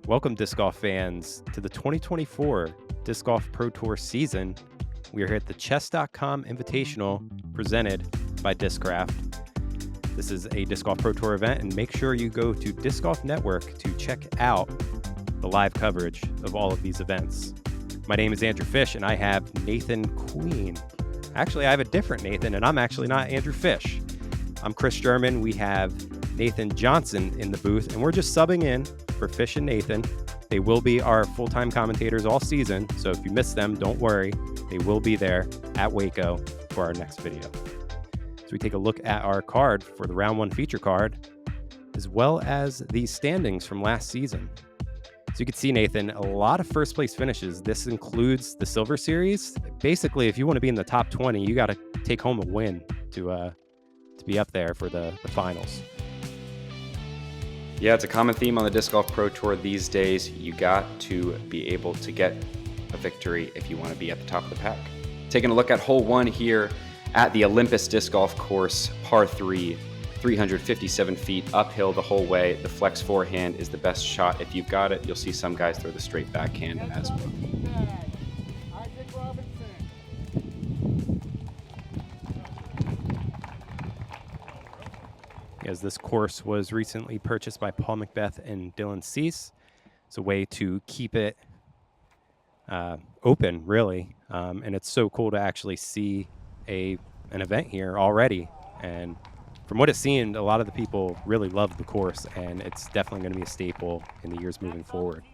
Welcome, Disc Golf fans, to the 2024 Disc Golf Pro Tour season. We are here at the Chess.com Invitational presented by Discraft. This is a Disc Golf Pro Tour event, and make sure you go to Disc Golf Network to check out the live coverage of all of these events. My name is Andrew Fish, and I have Nathan Queen. Actually, I have a different Nathan, and I'm actually not Andrew Fish. I'm Chris German. We have Nathan Johnson in the booth, and we're just subbing in for Fish and Nathan. They will be our full-time commentators all season, so if you miss them, don't worry. They will be there at Waco for our next video. So we take a look at our card for the round one feature card, as well as the standings from last season. So you can see, Nathan, a lot of first place finishes. This includes the Silver Series. Basically, if you want to be in the top 20, you got to take home a win to be up there for the finals. Yeah, it's a common theme on the Disc Golf Pro Tour these days. You got to be able to get a victory if you want to be at the top of the pack. Taking a look at hole one here at the Olympus Disc Golf Course, par 3, 357 feet uphill the whole way. The flex forehand is the best shot. If you've got it, you'll see some guys throw the straight backhand as well. As this course was recently purchased by Paul Macbeth and Dylan Cease. It's a way to keep it open, really. And it's so cool to actually see an event here already. And from what it seemed, a lot of the people really loved the course, and it's definitely going to be a staple in the years moving forward.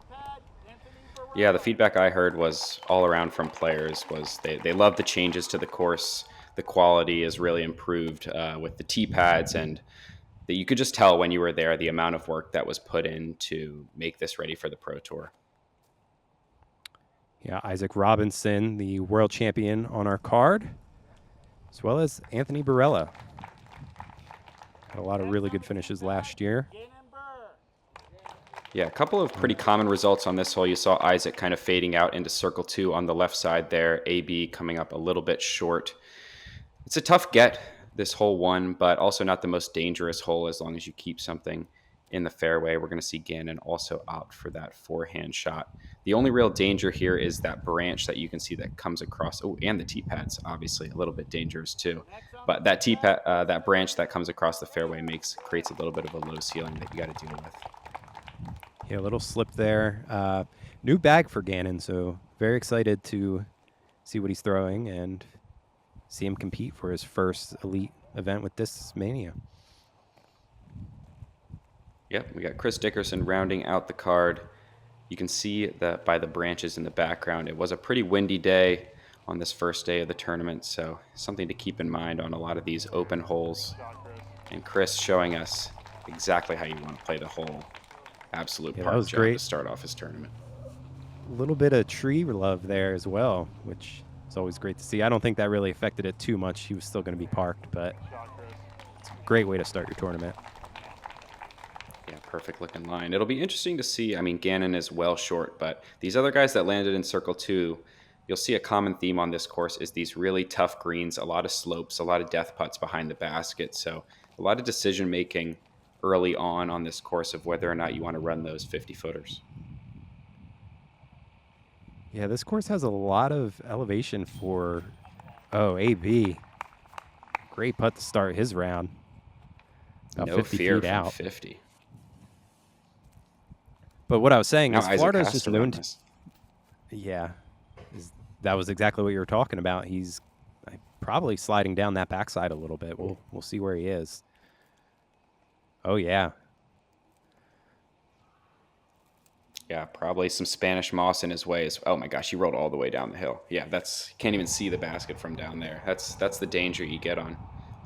Yeah, the feedback I heard was all around from players was they love the changes to the course. The quality is really improved with the tee pads, and that you could just tell when you were there the amount of work that was put in to make this ready for the Pro Tour. Yeah, Isaac Robinson, the world champion on our card, as well as Anthony Barela. Had a lot of really good finishes last year. Yeah, a couple of pretty common results on this hole. You saw Isaac kind of fading out into circle 2 on the left side there. AB coming up a little bit short. It's a tough get, this hole one, but also not the most dangerous hole as long as you keep something in the fairway. We're going to see Gannon also opt for that forehand shot. The only real danger here is that branch that you can see that comes across. Oh, and the tee pads, obviously a little bit dangerous too. But that tee pad, that branch that comes across the fairway creates a little bit of a low ceiling that you got to deal with. Yeah, a little slip there. New bag for Gannon, so very excited to see what he's throwing and see him compete for his first elite event with Disc Mania. Yep, we got Chris Dickerson rounding out the card. You can see that by the branches in the background. It was a pretty windy day on this first day of the tournament, so something to keep in mind on a lot of these open holes. And Chris showing us exactly how you want to play the hole. Absolute park job to start off his tournament. A little bit of tree love there as well, which is always great to see. I don't think that really affected it too much. He was still going to be parked, but it's a great way to start your tournament. Yeah, perfect looking line. It'll be interesting to see. I mean, Gannon is well short, but these other guys that landed in circle 2, you'll see a common theme on this course is these really tough greens, a lot of slopes, a lot of death putts behind the basket. So a lot of decision making early on this course of whether or not you want to run those 50-footers. Yeah, this course has a lot of elevation for, AB. Great putt to start his round. About no 50 fear feet from out. 50. But what I was saying is Florida is just known to... Yeah, that was exactly what you were talking about. He's probably sliding down that backside a little bit. We'll see where he is. Oh, yeah. Yeah, probably some Spanish moss in his way. Oh my gosh, he rolled all the way down the hill. Yeah, can't even see the basket from down there. That's the danger you get on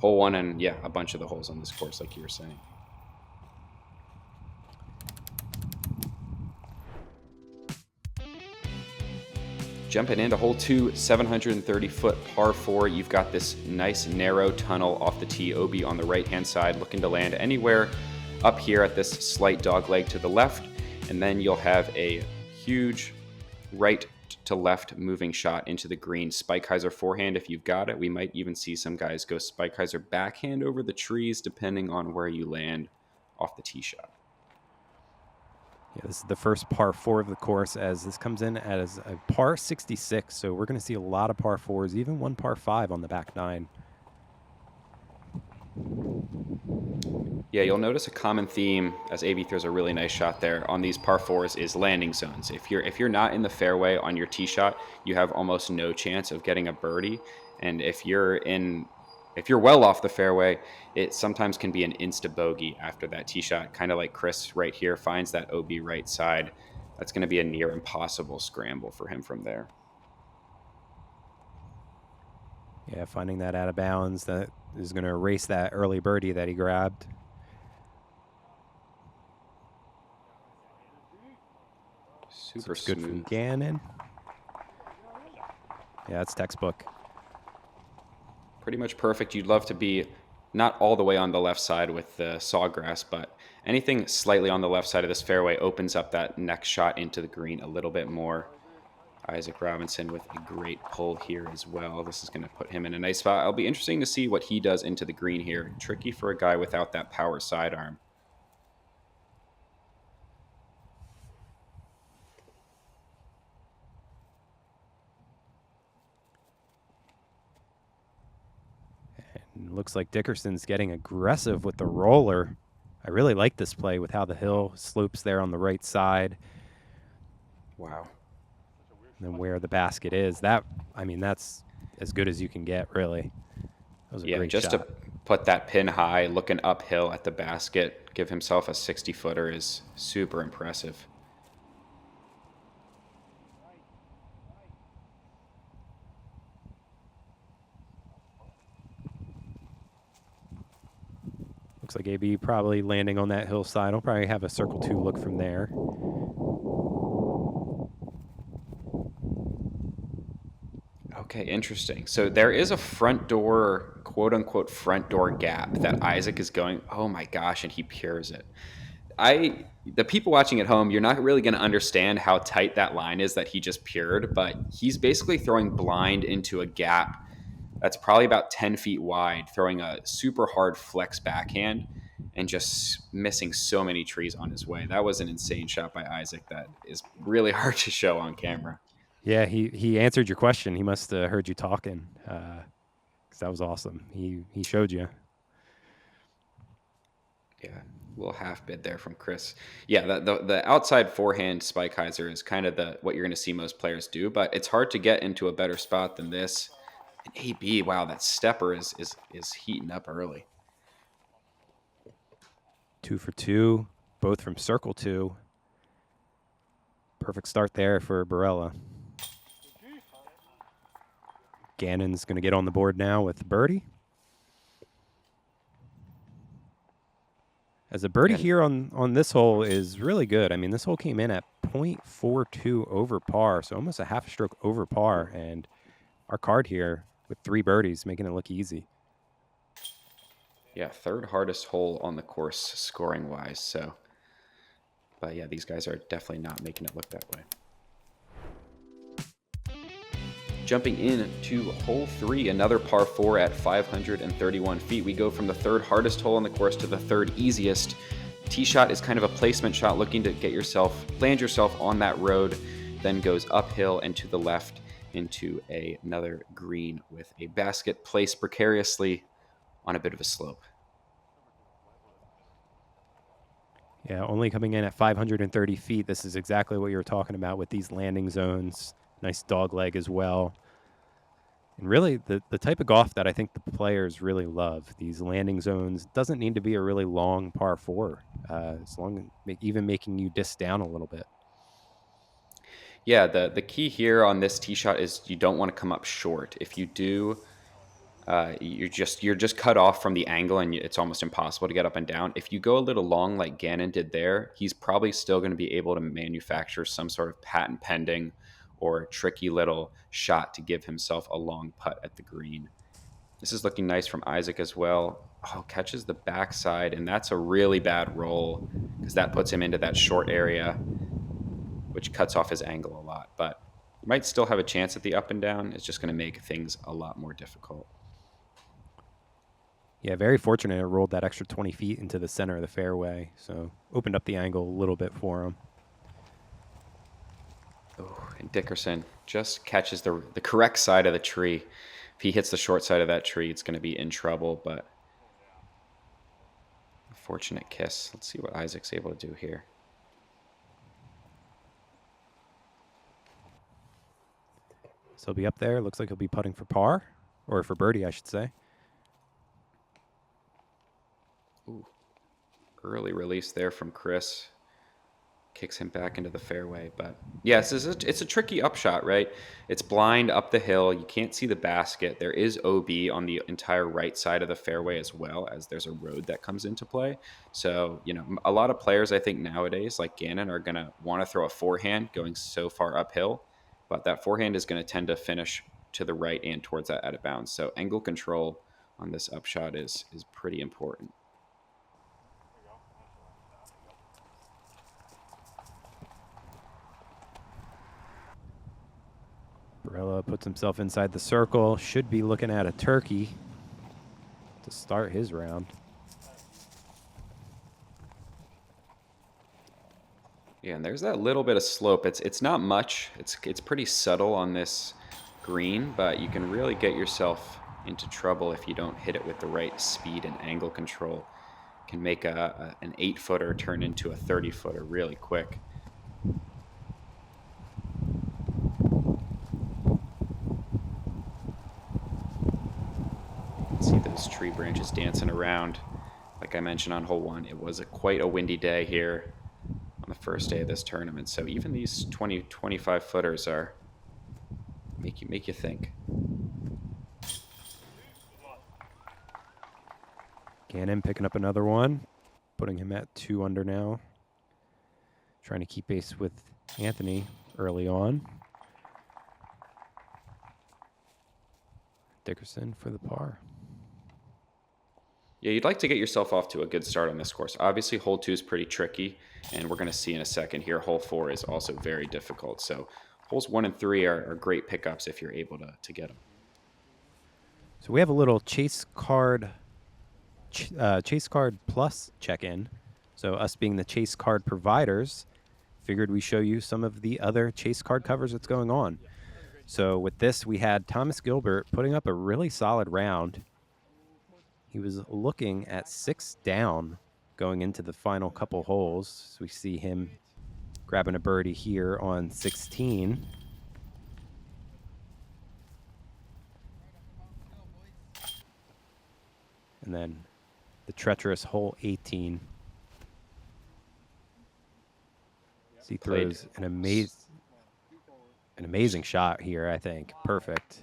hole one and yeah, a bunch of the holes on this course, like you were saying. Jumping into hole 2, 730-foot par 4. You've got this nice narrow tunnel off the tee. OB on the right-hand side, looking to land anywhere up here at this slight dog leg to the left. And then you'll have a huge right to left moving shot into the green. Spikeheiser forehand if you've got it. We might even see some guys go Spikeheiser backhand over the trees depending on where you land off the tee shot. Yeah, this is the first par 4 of the course, as this comes in as a par 66. So we're going to see a lot of par 4s, even one par 5 on the back 9. Yeah, you'll notice a common theme as AB throws a really nice shot there on these par 4s is landing zones. If you're not in the fairway on your tee shot, you have almost no chance of getting a birdie. And if you're well off the fairway, it sometimes can be an insta bogey after that tee shot, kind of like Chris right here finds that OB right side. That's going to be a near impossible scramble for him from there. Yeah, finding that out of bounds, that is going to erase that early birdie that he grabbed. Super good smooth. From Gannon. Yeah, it's textbook. Pretty much perfect. You'd love to be not all the way on the left side with the sawgrass, but anything slightly on the left side of this fairway opens up that next shot into the green a little bit more. Isaac Robinson with a great pull here as well. This is going to put him in a nice spot. It'll be interesting to see what he does into the green here. Tricky for a guy without that power sidearm. And looks like Dickerson's getting aggressive with the roller. I really like this play with how the hill slopes there on the right side. Wow. And then where the basket is. That's as good as you can get, really. That was a great just shot. to put that pin high, looking uphill at the basket, give himself a 60-footer is super impressive. Looks like AB probably landing on that hillside. He'll probably have a circle 2 look from there. Okay, interesting. So there is a front door, quote unquote, front door gap that Isaac is going, oh my gosh, and he pures it. The people watching at home, you're not really going to understand how tight that line is that he just pured, but he's basically throwing blind into a gap that's probably about 10 feet wide, throwing a super hard flex backhand and just missing so many trees on his way. That was an insane shot by Isaac that is really hard to show on camera. Yeah, he answered your question. He must have heard you talking, because that was awesome. He showed you. Yeah, a little half bid there from Chris. Yeah, the outside forehand spike hyzer is kind of what you're going to see most players do, but it's hard to get into a better spot than this. And AB, wow, that stepper is heating up early. 2 for 2, both from circle 2. Perfect start there for Barela. Gannon's going to get on the board now with birdie. As a birdie here on this hole is really good. I mean, this hole came in at 0.42 over par, so almost a half stroke over par. And our card here with 3 birdies, making it look easy. Yeah, third hardest hole on the course scoring-wise. So, but yeah, these guys are definitely not making it look that way. Jumping in to hole 3, another par 4 at 531 feet. We go from the third hardest hole on the course to the third easiest. Tee shot is kind of a placement shot, looking to land yourself on that road, then goes uphill and to the left into another green with a basket placed precariously on a bit of a slope. Yeah, only coming in at 530 feet. This is exactly what you were talking about with these landing zones. Nice dog leg as well. And really, the type of golf that I think the players really love, these landing zones, doesn't need to be a really long par 4, as long as even making you disc down a little bit. Yeah, the key here on this tee shot is you don't want to come up short. If you do, you're just cut off from the angle, and it's almost impossible to get up and down. If you go a little long like Gannon did there, he's probably still going to be able to manufacture some sort of patent pending or tricky little shot to give himself a long putt at the green. This is looking nice from Isaac as well. Oh, catches the backside, and that's a really bad roll because that puts him into that short area, which cuts off his angle a lot. But he might still have a chance at the up and down. It's just going to make things a lot more difficult. Yeah, very fortunate it rolled that extra 20 feet into the center of the fairway, so opened up the angle a little bit for him. Oh, and Dickerson just catches the correct side of the tree. If he hits the short side of that tree, it's going to be in trouble, but a fortunate kiss. Let's see what Isaac's able to do here. So he'll be up there. Looks like he'll be putting for par, or for birdie, I should say. Ooh, early release there from Chris. Kicks him back into the fairway. But yes, it's a tricky upshot, right? It's blind up the hill. You can't see the basket. There is OB on the entire right side of the fairway as well, as there's a road that comes into play. So, you know, a lot of players, I think nowadays, like Gannon, are going to want to throw a forehand going so far uphill. But that forehand is going to tend to finish to the right and towards that out of bounds. So angle control on this upshot is pretty important. Barela puts himself inside the circle. Should be looking at a turkey to start his round. Yeah, and there's that little bit of slope. It's not much. It's pretty subtle on this green, but you can really get yourself into trouble if you don't hit it with the right speed and angle control. Can make an 8-footer turn into a 30-footer really quick. See those tree branches dancing around. Like I mentioned on hole 1, it was quite a windy day here on the first day of this tournament. So even these 25 footers are make you think. Gannon picking up another one, putting him at 2 under now. Trying to keep pace with Anthony early on. Dickerson for the par. Yeah, you'd like to get yourself off to a good start on this course. Obviously, hole 2 is pretty tricky, and we're going to see in a second here, hole 4 is also very difficult. So holes 1 and 3 are great pickups if you're able to get them. So we have a little Chase Card Plus check-in. So us being the Chase Card providers, figured we show you some of the other Chase Card covers that's going on. So with this, we had Thomas Gilbert putting up a really solid round. He was looking at 6 down going into the final couple holes. So we see him grabbing a birdie here on 16. And then the treacherous hole 18. So he throws an amazing shot here, I think. Perfect.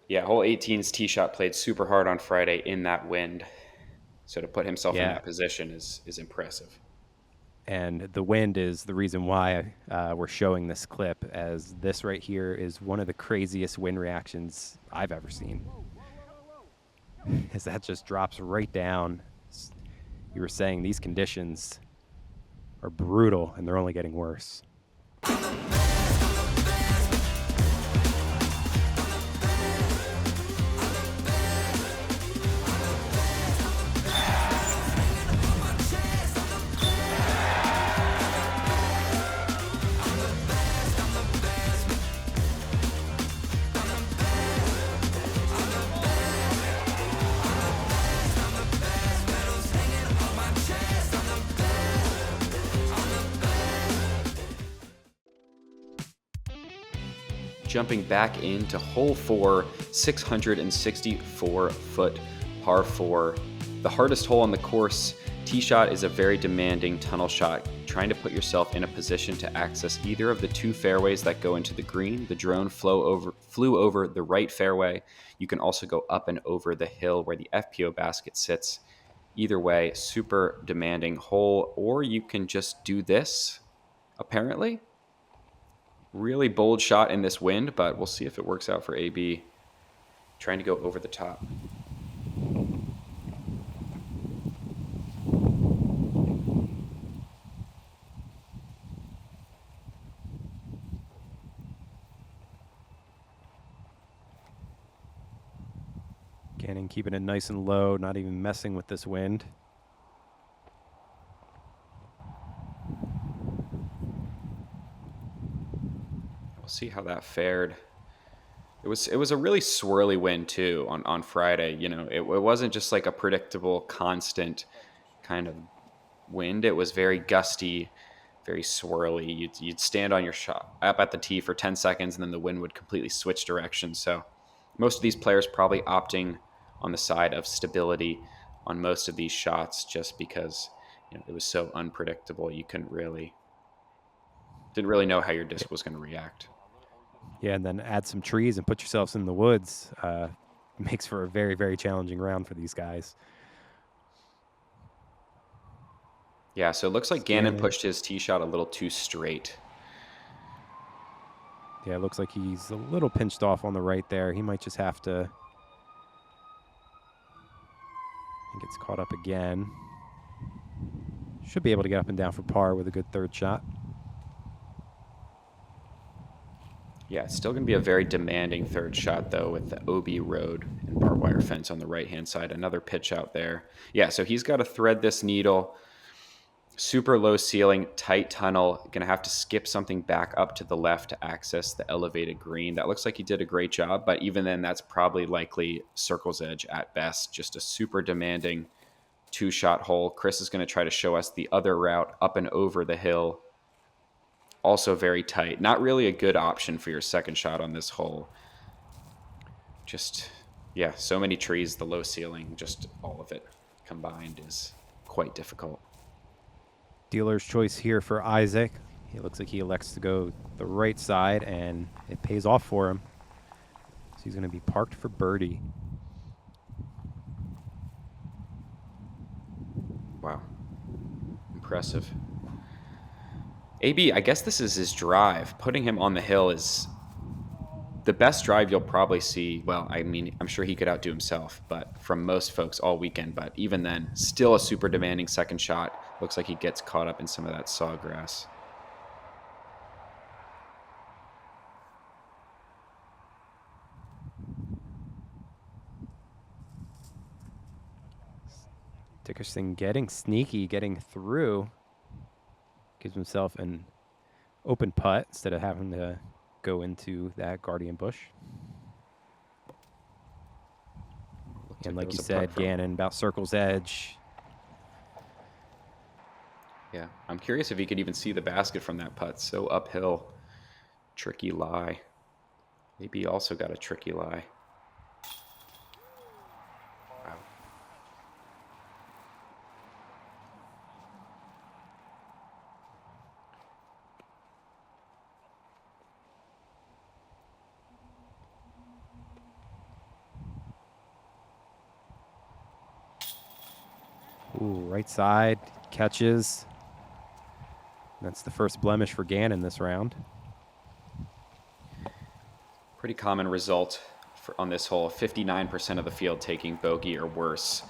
Yeah, hole 18's tee shot played super hard on Friday in that wind. So to put himself in that position is impressive. And the wind is the reason why we're showing this clip, as this right here is one of the craziest wind reactions I've ever seen. As that just drops right down. You were saying these conditions are brutal, and they're only getting worse. Jumping back into hole 4, 664-foot par 4. The hardest hole on the course. Tee shot is a very demanding tunnel shot, trying to put yourself in a position to access either of the 2 fairways that go into the green. The drone flew over the right fairway. You can also go up and over the hill where the FPO basket sits. Either way, super demanding hole, or you can just do this, apparently. Really bold shot in this wind, but we'll see if it works out for AB. Trying to go over the top. Gannon keeping it nice and low, not even messing with this wind. see how that fared. It was a really swirly wind too on Friday. You know, it wasn't just like a predictable, constant kind of wind. It was very gusty, very swirly. You'd stand on your shot up at the tee for 10 seconds, and then the wind would completely switch directions. So most of these players probably opting on the side of stability on most of these shots, just because it was so unpredictable. You didn't really know how your disc was going to react. Yeah, and then add some trees and put yourselves in the woods. Makes for a very, very challenging round for these guys. Yeah, so it looks like Gannon pushed his tee shot a little too straight. Yeah, it looks like he's a little pinched off on the right there. He might just have to... He gets caught up again. Should be able to get up and down for par with a good third shot. Yeah, it's still going to be a very demanding third shot, though, with the OB road and barbed wire fence on the right-hand side. Another pitch out there. Yeah, so he's got to thread this needle. Super low ceiling, tight tunnel. Going to have to skip something back up to the left to access the elevated green. That looks like he did a great job, but even then, that's probably likely circle's edge at best. Just a super demanding two-shot hole. Chris is going to try to show us the other route up and over the hill. Also very tight. Not really a good option for your second shot on this hole. Just, yeah, so many trees, the low ceiling, just all of it combined is quite difficult. Dealer's choice here for Isaac. He looks like he elects to go the right side, and it pays off for him. So he's going to be parked for birdie. Wow. Impressive. AB, I guess this is his drive. Putting him on the hill is the best drive you'll probably see. Well, I mean, I'm sure he could outdo himself, but from most folks all weekend. But even then, still a super demanding second shot. Looks like he gets caught up in some of that sawgrass. Dickerson getting sneaky, getting through. Gives himself an open putt instead of having to go into that guardian bush. And like you said, Gannon, about circle's edge. Yeah, I'm curious if he could even see the basket from that putt. So uphill. Tricky lie. Maybe he also got a tricky lie. Wow. Ooh, right side, catches. That's the first blemish for Gannon this round. Pretty common result on this hole. 59% of the field taking bogey or worse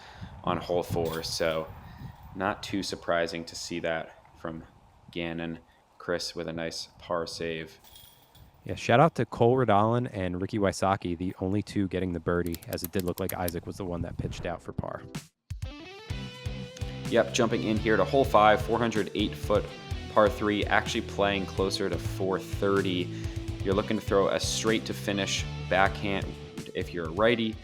on hole 4. So not too surprising to see that from Gannon. Chris with a nice par save. Yeah, shout out to Cole Radallen and Ricky Wysocki, the only two getting the birdie, as it did look like Isaac was the one that pitched out for par. Yep, jumping in here to hole 5, 408-foot par 3, actually playing closer to 430. You're looking to throw a straight to finish backhand if you're a righty,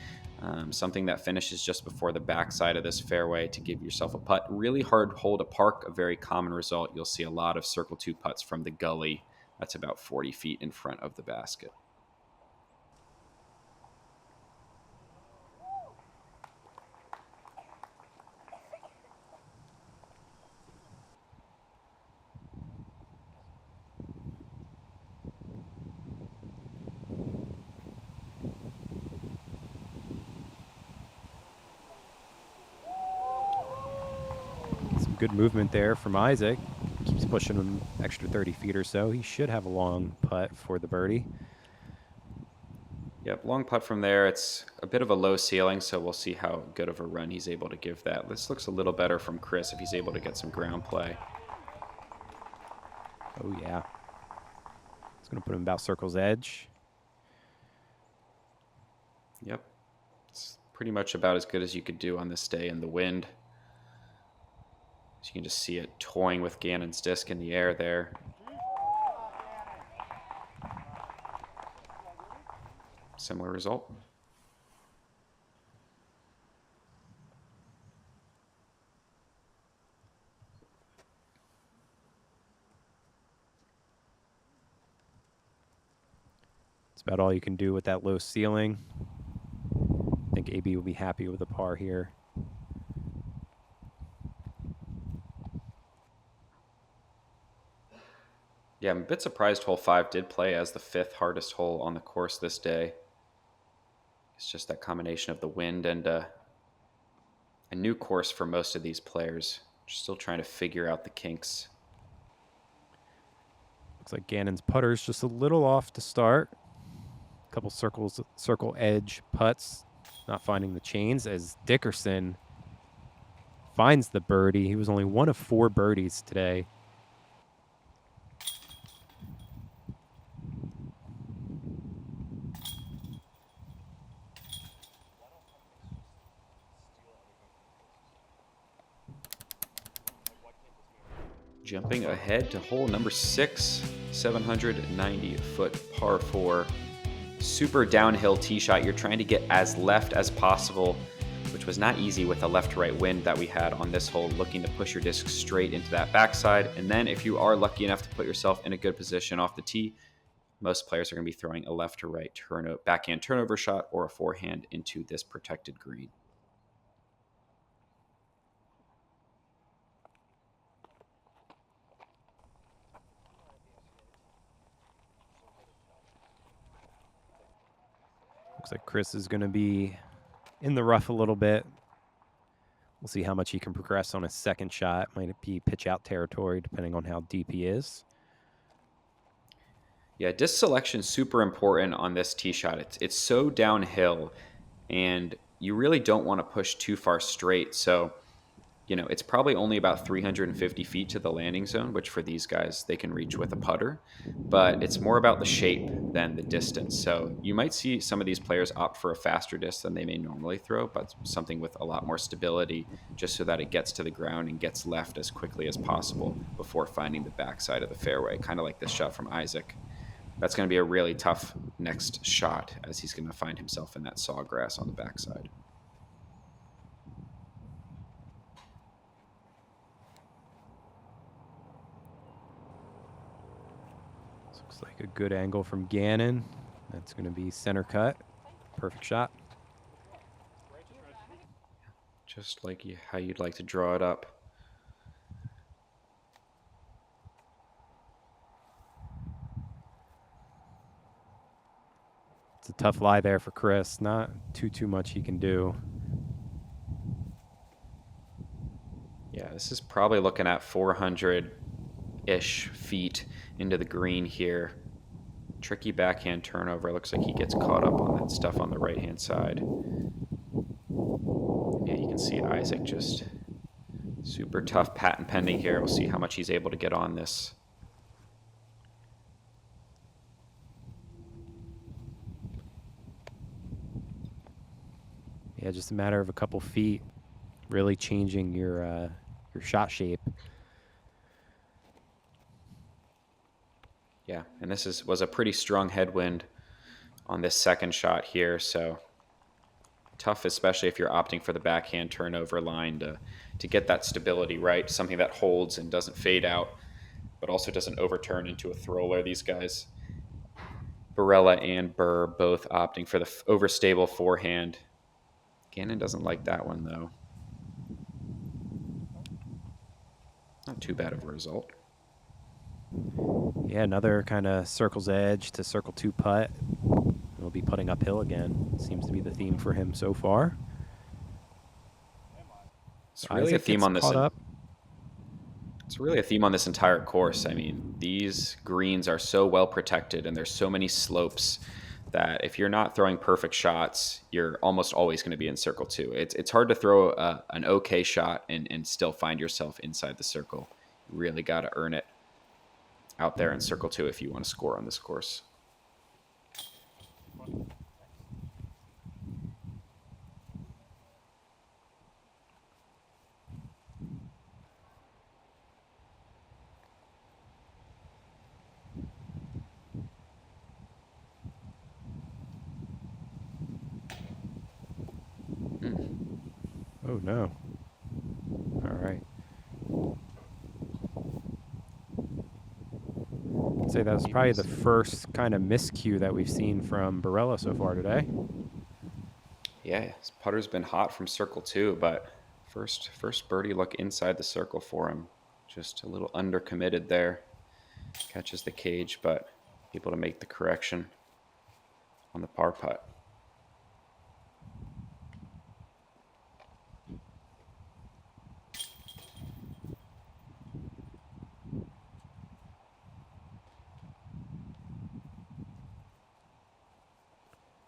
something that finishes just before the backside of this fairway to give yourself a putt. Really hard hole to park, a very common result. You'll see a lot of circle 2 putts from the gully. That's about 40 feet in front of the basket. Good movement there from Isaac. Keeps pushing him extra 30 feet or so. He should have a long putt for the birdie. Yep, long putt from there. It's a bit of a low ceiling, so we'll see how good of a run he's able to give that. This looks a little better from Chris if he's able to get some ground play. Oh, yeah. It's going to put him about circle's edge. Yep. It's pretty much about as good as you could do on this day in the wind. So you can just see it toying with Gannon's disc in the air there. Similar result. It's about all you can do with that low ceiling. I think AB will be happy with a par here. Yeah, I'm a bit surprised hole 5 did play as the 5th hardest hole on the course this day. It's just that combination of the wind and a new course for most of these players. Still trying to figure out the kinks. Looks like Gannon's putter's just a little off to start. A couple circle edge putts, not finding the chains as Dickerson finds the birdie. He was only one of 4 birdies today. Jumping ahead to hole number 6, 790-foot par 4. Super downhill tee shot. You're trying to get as left as possible, which was not easy with the left-to-right wind that we had on this hole, looking to push your disc straight into that backside. And then if you are lucky enough to put yourself in a good position off the tee, most players are going to be throwing a left-to-right backhand turnover shot or a forehand into this protected green. Looks like Chris is going to be in the rough a little bit. We'll see how much he can progress on his second shot. Might be pitch out territory depending on how deep he is. Yeah, disc selection super important on this tee shot. It's so downhill, and you really don't want to push too far straight. So, it's probably only about 350 feet to the landing zone, which for these guys, they can reach with a putter. But it's more about the shape than the distance. So you might see some of these players opt for a faster disc than they may normally throw, but something with a lot more stability, just so that it gets to the ground and gets left as quickly as possible before finding the backside of the fairway, kind of like this shot from Isaac. That's going to be a really tough next shot as he's going to find himself in that sawgrass on the backside. Looks like a good angle from Gannon. That's going to be center cut. Perfect shot. Just like how you'd like to draw it up. It's a tough lie there for Chris. Not too much he can do. Yeah, this is probably looking at 400-ish feet into the green here. Tricky backhand turnover. Looks like he gets caught up on that stuff on the right-hand side. Yeah, you can see Isaac just super tough patent pending here. We'll see how much he's able to get on this. Yeah, just a matter of a couple feet, really changing your shot shape. Yeah, and this was a pretty strong headwind on this second shot here, so tough, especially if you're opting for the backhand turnover line to get that stability right, something that holds and doesn't fade out, but also doesn't overturn into a throwaway. These guys, Barela and Buhr, both opting for the overstable forehand. Gannon doesn't like that one, though. Not too bad of a result. Yeah, another kind of circle's edge to circle 2 putt. He'll be putting uphill again. Seems to be the theme for him so far. It's really a theme on this. It's really a theme on this entire course. I mean, these greens are so well protected, and there's so many slopes that if you're not throwing perfect shots, you're almost always going to be in circle 2. It's hard to throw an okay shot and still find yourself inside the circle. You really got to earn it out there in circle 2 if you want to score on this course. Oh, no. All right. I'd say that was probably the first kind of miscue that we've seen from Barela so far today. Yeah, his putter's been hot from circle 2, but first birdie look inside the circle for him. Just a little undercommitted there. Catches the cage, but able to make the correction on the par putt.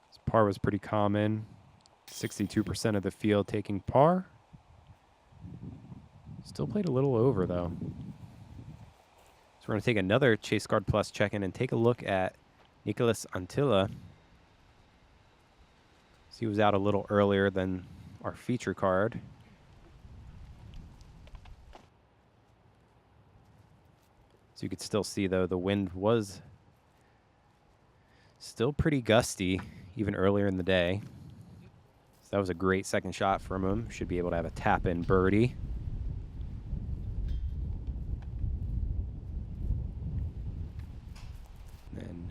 This par was pretty common. 62% of the field taking par. Still played a little over, though. So we're going to take another Chase Card Plus check-in and take a look at Nicholas Antilla. So he was out a little earlier than our feature card. So you could still see, though, the wind was still pretty gusty, even earlier in the day. So that was a great second shot from him. Should be able to have a tap-in birdie. And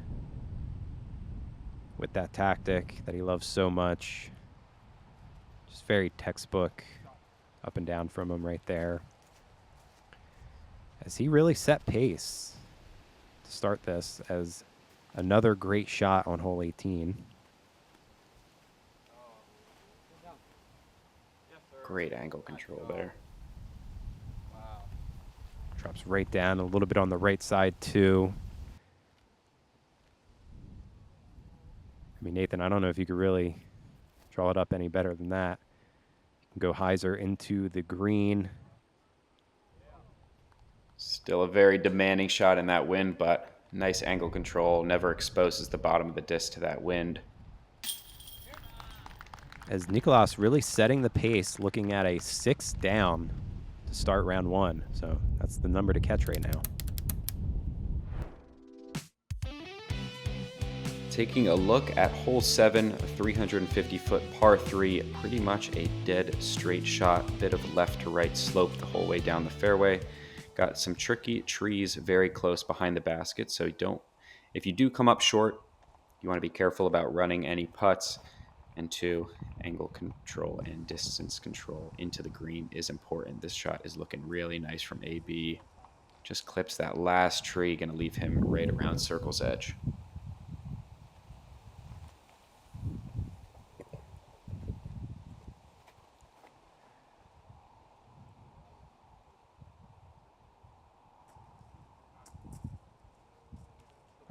with that tactic that he loves so much, just very textbook up and down from him right there. As he really set pace to start this as another great shot on hole 18. Great angle control there. Drops right down a little bit on the right side, too. I mean, Nathan, I don't know if you could really draw it up any better than that. You can go hyzer into the green. Still a very demanding shot in that wind, but nice angle control. Never exposes the bottom of the disc to that wind. As Nicolas really setting the pace, looking at a 6 down to start round 1. So that's the number to catch right now. Taking a look at hole 7, a 350-foot par 3, pretty much a dead straight shot. Bit of left to right slope the whole way down the fairway. Got some tricky trees very close behind the basket, so if you do come up short, you want to be careful about running any putts. And 2, angle control and distance control into the green is important. This shot is looking really nice from AB. Just clips that last tree, going to leave him right around circle's edge.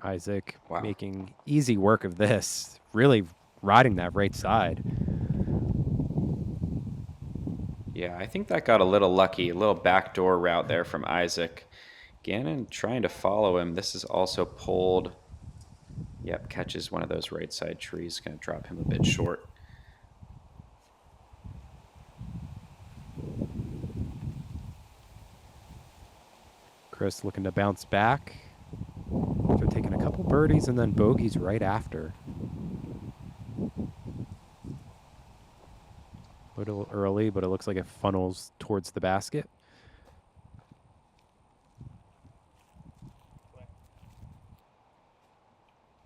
Isaac making easy work of this, really riding that right side. Yeah, I think that got a little lucky, a little backdoor route there from Isaac. Gannon trying to follow him. This is also pulled. Yep, catches one of those right side trees. Going to drop him a bit short. Chris looking to bounce back. After taking a couple birdies and then bogeys right after. A little early, but it looks like it funnels towards the basket.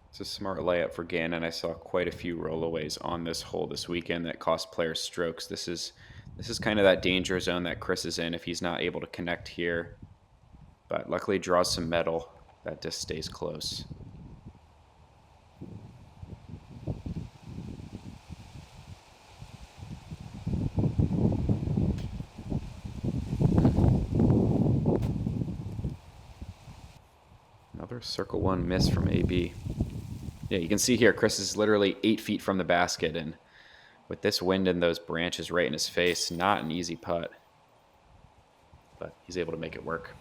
It's a smart layup for Gannon. I saw quite a few rollaways on this hole this weekend that cost players strokes. This is kind of that danger zone that Chris is in if he's not able to connect here. But luckily draws some metal. That disc stays close. Another circle 1 miss from AB. Yeah, you can see here Chris is literally 8 feet from the basket, and with this wind and those branches right in his face, not an easy putt. But he's able to make it work.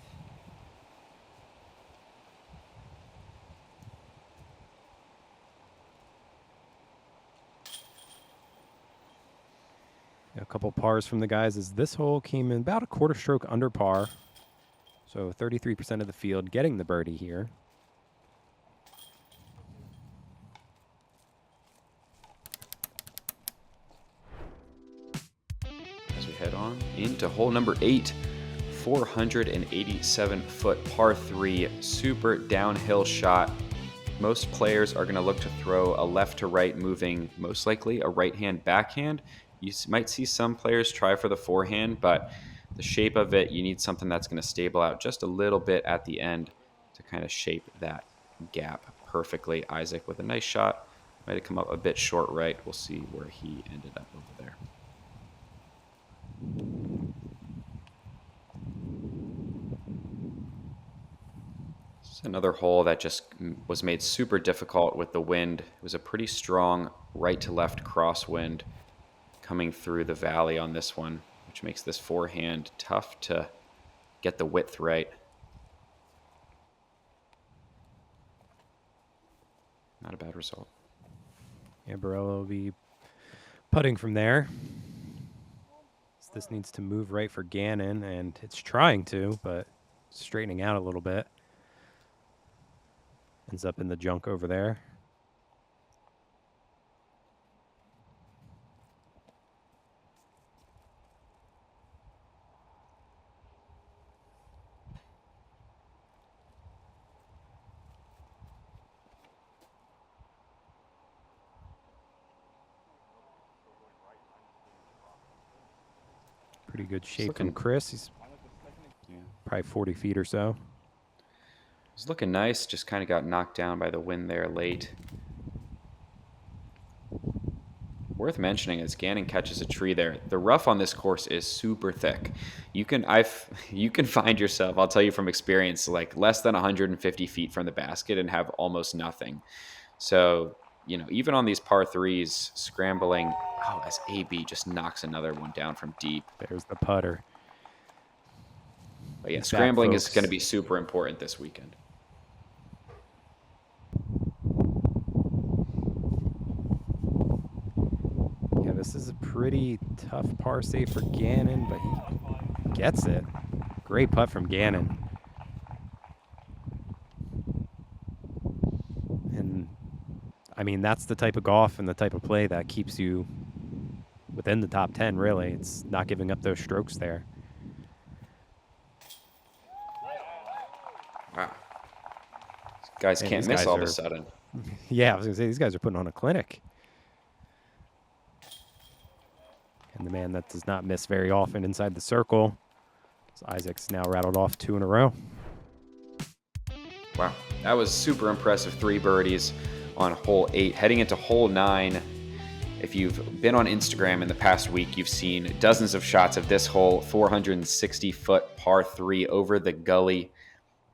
A couple pars from the guys as this hole came in about a quarter stroke under par. So 33% of the field getting the birdie here. As we head on into hole number 8, 487-foot par 3, super downhill shot. Most players are going to look to throw a left to right moving, most likely a right-hand backhand. You might see some players try for the forehand, but the shape of it, you need something that's going to stable out just a little bit at the end to kind of shape that gap perfectly. Isaac with a nice shot. Might have come up a bit short right. We'll see where he ended up over there. This is another hole that just was made super difficult with the wind. It was a pretty strong right to left crosswind coming through the valley on this one, which makes this forehand tough to get the width right. Not a bad result. Yeah, Barela will be putting from there. So this needs to move right for Gannon, and it's trying to, but straightening out a little bit. Ends up in the junk over there. Pretty good shape from Chris. He's probably 40 feet or so. It's looking nice, just kind of got knocked down by the wind there late. Worth mentioning is Gannon catches a tree there. The rough on this course is super thick. You can find yourself, I'll tell you from experience, like less than 150 feet from the basket and have almost nothing. So, you know, even on these par threes, scrambling, as AB just knocks another one down from deep. There's the putter. But yeah, scrambling is going to be super important this weekend. Yeah, this is a pretty tough par save for Gannon, but he gets it. Great putt from Gannon. And, I mean, that's the type of golf and the type of play that keeps you within the top 10, really. It's not giving up those strokes there. Wow. Guys can't miss all of a sudden. Yeah, I was going to say, these guys are putting on a clinic. And the man that does not miss very often inside the circle. So Isaac's now rattled off 2 in a row. Wow, that was super impressive. 3 birdies on hole 8. Heading into hole 9, if you've been on Instagram in the past week, you've seen dozens of shots of this hole, 460-foot par 3 over the gully,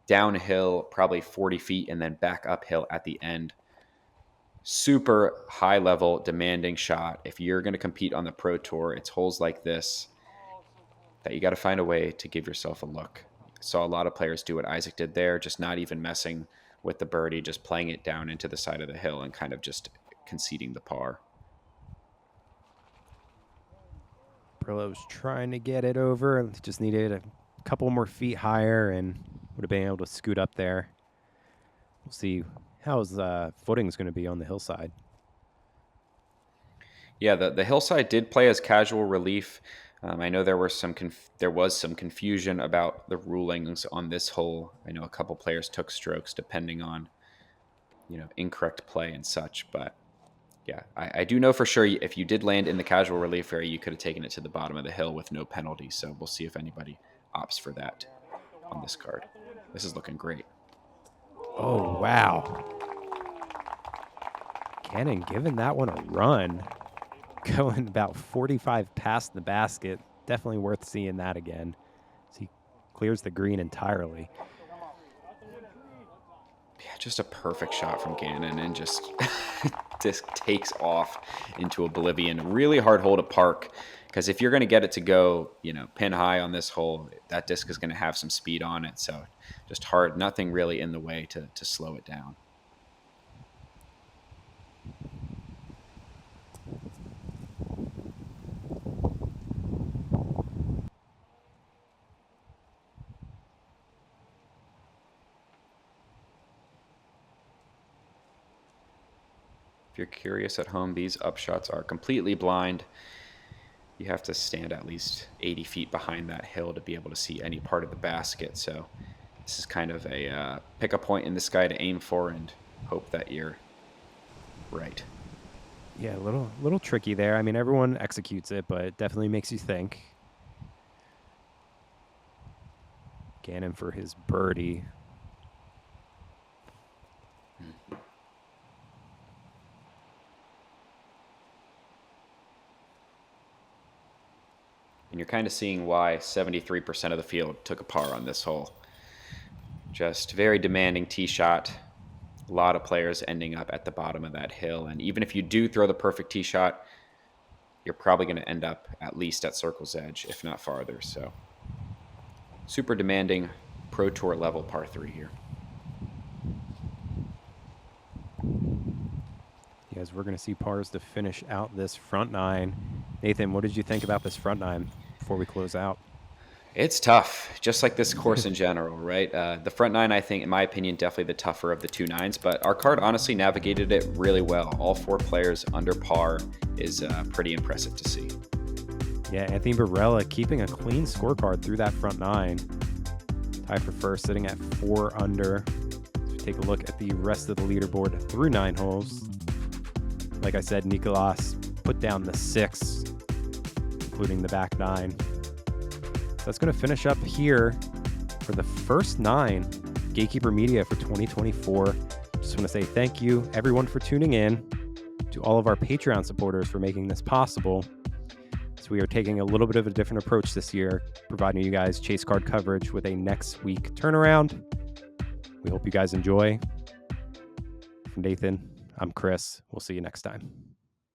downhill probably 40 feet, and then back uphill at the end. Super high level, demanding shot. If you're going to compete on the Pro Tour, it's holes like this that you got to find a way to give yourself a look. Saw a lot of players do what Isaac did there, just not even messing with the birdie, just playing it down into the side of the hill and kind of just conceding the par. Brillo was trying to get it over. Just needed a couple more feet higher and would have been able to scoot up there. We'll see how his footing is going to be on the hillside. Yeah, the hillside did play as casual relief. I know there was some confusion about the rulings on this hole. I know a couple players took strokes depending on, incorrect play and such. But yeah, I do know for sure if you did land in the casual relief area, you could have taken it to the bottom of the hill with no penalty. So we'll see if anybody opts for that on this card. This is looking great. Oh, wow. Gannon giving that one a run. Going about 45 past the basket. Definitely worth seeing that again. So he clears the green entirely. Yeah, just a perfect shot from Gannon and just takes off into oblivion. Really hard hole to park because if you're going to get it to go, pin high on this hole, that disc is going to have some speed on it. So just hard, nothing really in the way to slow it down. If you're curious at home, these upshots are completely blind. you have to stand at least 80 feet behind that hill to be able to see any part of the basket. So this is kind of a pick a point in the sky to aim for and hope that you're right. Yeah, a little tricky there. I mean, everyone executes it, but it definitely makes you think. Gannon for his birdie. And you're kind of seeing why 73% of the field took a par on this hole. Just very demanding tee shot. A lot of players ending up at the bottom of that hill. And even if you do throw the perfect tee shot, you're probably going to end up at least at circle's edge, if not farther. So super demanding Pro Tour level par 3 here. Yes, we're going to see pars to finish out this front nine. Nathan, what did you think about this front nine before we close out? It's tough, just like this course in general, right? The front nine, I think, in my opinion, definitely the tougher of the 2 nines, but our card honestly navigated it really well. All 4 players under par is pretty impressive to see. Yeah, Anthony Barela keeping a clean scorecard through that front nine. Tied for first, sitting at 4 under. As we take a look at the rest of the leaderboard through 9 holes. Like I said, Nicolas put down the 6, including the back 9. So that's going to finish up here for the first 9 Gatekeeper Media for 2024. Just want to say thank you, everyone, for tuning in, to all of our Patreon supporters for making this possible. So we are taking a little bit of a different approach this year, providing you guys chase card coverage with a next week turnaround. We hope you guys enjoy. From Nathan, I'm Chris. We'll see you next time.